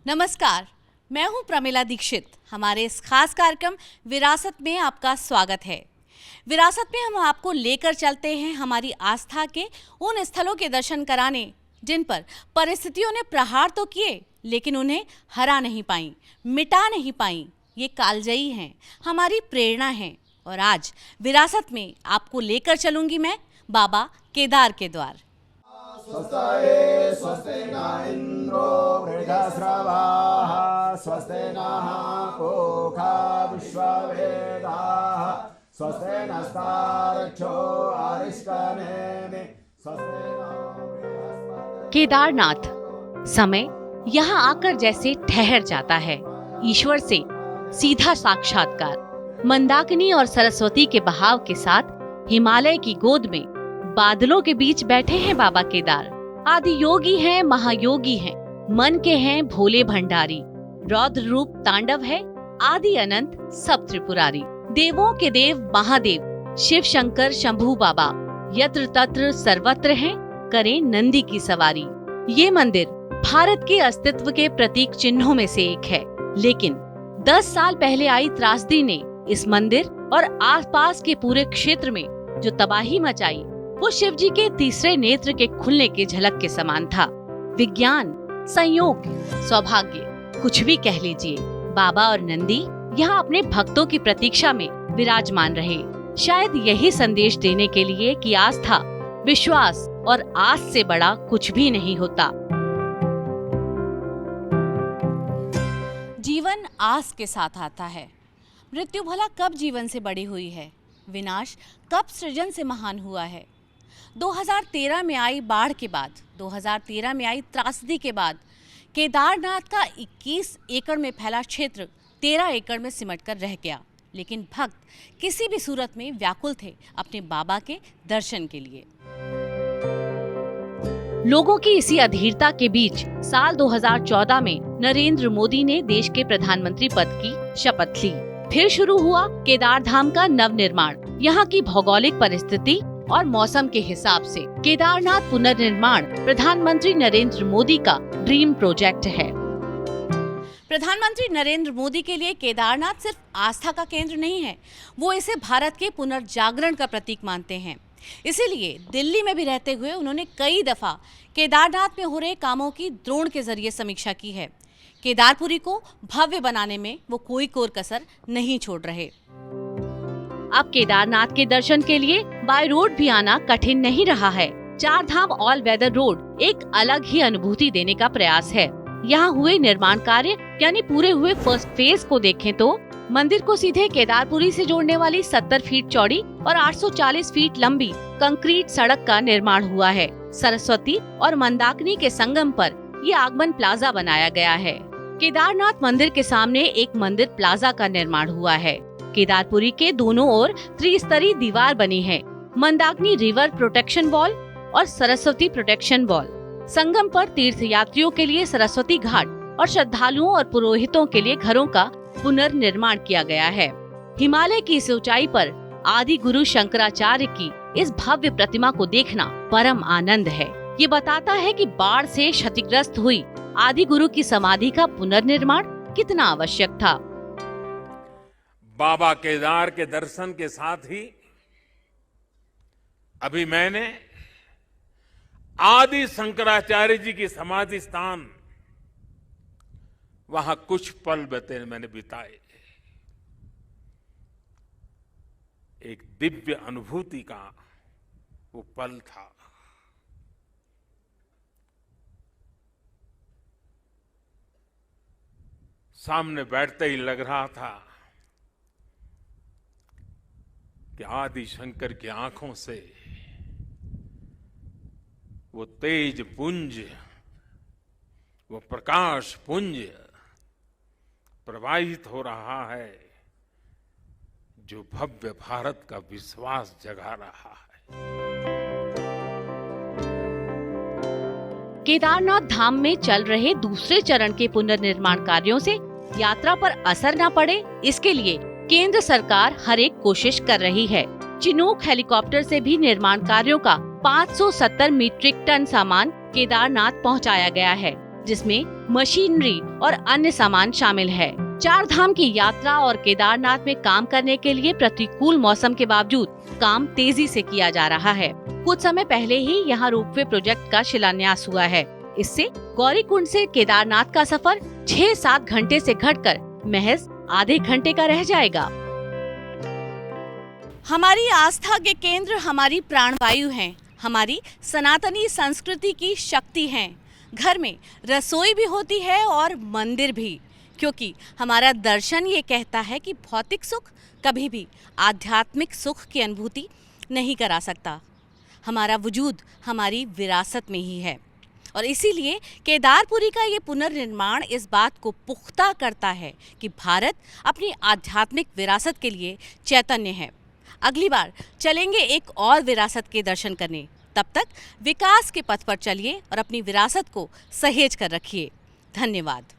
नमस्कार, मैं हूं प्रमिला दीक्षित। हमारे इस खास कार्यक्रम विरासत में आपका स्वागत है। विरासत में हम आपको लेकर चलते हैं हमारी आस्था के उन स्थलों के दर्शन कराने जिन पर परिस्थितियों ने प्रहार तो किए लेकिन उन्हें हरा नहीं पाई, मिटा नहीं पाई। ये कालजयी हैं, हमारी प्रेरणा है। और आज विरासत में आपको लेकर चलूंगी मैं बाबा केदार के द्वार। स्वस्ते स्वस्ते न इंद्रो वृद्धश्रवाः स्वस्ते नः पूषा विश्ववेदाः स्वस्ते नस्तार्क्ष्यो अरिष्टनेमिः स्वस्ते नो बृहस्पतिर्देवताः। केदारनाथ समय यहाँ आकर जैसे ठहर जाता है। ईश्वर से सीधा साक्षात्कार। मंदाकिनी और सरस्वती के बहाव के साथ हिमालय की गोद में बादलों के बीच बैठे हैं बाबा केदार। आदि योगी हैं, महायोगी हैं, मन के हैं भोले भंडारी। रौद्र रूप तांडव है, आदि अनंत सब त्रिपुरारी। देवों के देव महादेव शिव शंकर शंभू बाबा यत्र तत्र सर्वत्र हैं, करें नंदी की सवारी। ये मंदिर भारत के अस्तित्व के प्रतीक चिन्हों में से एक है, लेकिन 10 साल पहले आई त्रासदी ने इस मंदिर और आसपास के पूरे क्षेत्र में जो तबाही मचाई वो शिव जी के तीसरे नेत्र के खुलने की झलक के समान था। विज्ञान, संयोग, सौभाग्य, कुछ भी कह लीजिए, बाबा और नंदी यहाँ अपने भक्तों की प्रतीक्षा में विराजमान रहे। शायद यही संदेश देने के लिए कि आस्था, विश्वास और आस से बड़ा कुछ भी नहीं होता। जीवन आस के साथ आता है। मृत्यु भला कब जीवन से बड़ी हुई है, विनाश कब सृजन से महान हुआ है। 2013 में आई बाढ़ के बाद, 2013 में आई त्रासदी के बाद केदारनाथ का 21 एकड़ में फैला क्षेत्र 13 एकड़ में सिमटकर रह गया। लेकिन भक्त किसी भी सूरत में व्याकुल थे अपने बाबा के दर्शन के लिए। लोगों की इसी अधीरता के बीच साल 2014 में नरेंद्र मोदी ने देश के प्रधानमंत्री पद की शपथ ली। फिर शुरू हुआ केदार धाम का नवनिर्माण। यहाँ की भौगोलिक परिस्थिति और मौसम के हिसाब से केदारनाथ पुनर्निर्माण प्रधानमंत्री नरेंद्र मोदी का ड्रीम प्रोजेक्ट है। प्रधानमंत्री नरेंद्र मोदी के लिए केदारनाथ सिर्फ आस्था का केंद्र नहीं है, वो इसे भारत के पुनर्जागरण का प्रतीक मानते हैं। इसीलिए दिल्ली में भी रहते हुए उन्होंने कई दफा केदारनाथ में हो रहे कामों की ड्रोन के जरिए समीक्षा की है। केदारपुरी को भव्य बनाने में वो कोई कोर कसर नहीं छोड़ रहे। अब केदारनाथ के दर्शन के लिए बाय रोड भी आना कठिन नहीं रहा है। 4 धाम ऑल वेदर रोड एक अलग ही अनुभूति देने का प्रयास है। यहाँ हुए निर्माण कार्य यानी पूरे हुए फर्स्ट फेज को देखें तो मंदिर को सीधे केदारपुरी से जोड़ने वाली 70 फीट चौड़ी और 840 फीट लंबी कंक्रीट सड़क का निर्माण हुआ है। सरस्वती और मंदाकिनी के संगम पर ये आगमन प्लाजा बनाया गया है। केदारनाथ मंदिर के सामने एक मंदिर प्लाजा का निर्माण हुआ है। केदारपुरी के दोनों ओर त्रिस्तरीय दीवार बनी है। मंदाकिनी रिवर प्रोटेक्शन वॉल और सरस्वती प्रोटेक्शन वॉल। संगम पर तीर्थ यात्रियों के लिए सरस्वती घाट और श्रद्धालुओं और पुरोहितों के लिए घरों का पुनर्निर्माण किया गया है। हिमालय की इस ऊंचाई पर आदि गुरु शंकराचार्य की इस भव्य प्रतिमा को देखना परम आनंद है। ये बताता है कि बाढ़ से क्षतिग्रस्त हुई आदि गुरु की समाधि का पुनर्निर्माण कितना आवश्यक था। बाबा केदार के दर्शन के साथ ही अभी मैंने आदि शंकराचार्य जी की समाधि स्थान वहां कुछ पल मैंने बिताए। एक दिव्य अनुभूति का वो पल था। सामने बैठते ही लग रहा था कि आदि शंकर की आंखों से वो तेज पुंज, वो प्रकाश पुंज प्रवाहित हो रहा है जो भव्य भारत का विश्वास जगा रहा है। केदारनाथ धाम में चल रहे दूसरे चरण के पुनर्निर्माण कार्यों से यात्रा पर असर न पड़े, इसके लिए केंद्र सरकार हर एक कोशिश कर रही है। चिनूक हेलीकॉप्टर से भी निर्माण कार्यों का 570 मीट्रिक टन सामान केदारनाथ पहुंचाया गया है, जिसमें मशीनरी और अन्य सामान शामिल है। 4 धाम की यात्रा और केदारनाथ में काम करने के लिए प्रतिकूल मौसम के बावजूद काम तेजी से किया जा रहा है। कुछ समय पहले ही यहाँ रोपवे प्रोजेक्ट का शिलान्यास हुआ है। इससे गौरीकुंड से केदारनाथ का सफर 6-7 घंटे से घटकर महज आधे घंटे का रह जाएगा। हमारी आस्था के केंद्र हमारी प्राणवायु हैं, हमारी सनातनी संस्कृति की शक्ति हैं। घर में रसोई भी होती है और मंदिर भी, क्योंकि हमारा दर्शन ये कहता है कि भौतिक सुख कभी भी आध्यात्मिक सुख की अनुभूति नहीं करा सकता। हमारा वजूद हमारी विरासत में ही है और इसीलिए केदारपुरी का ये पुनर्निर्माण इस बात को पुख्ता करता है कि भारत अपनी आध्यात्मिक विरासत के लिए चैतन्य है। अगली बार चलेंगे एक और विरासत के दर्शन करने। तब तक विकास के पथ पर चलिए और अपनी विरासत को सहेज कर रखिए। धन्यवाद।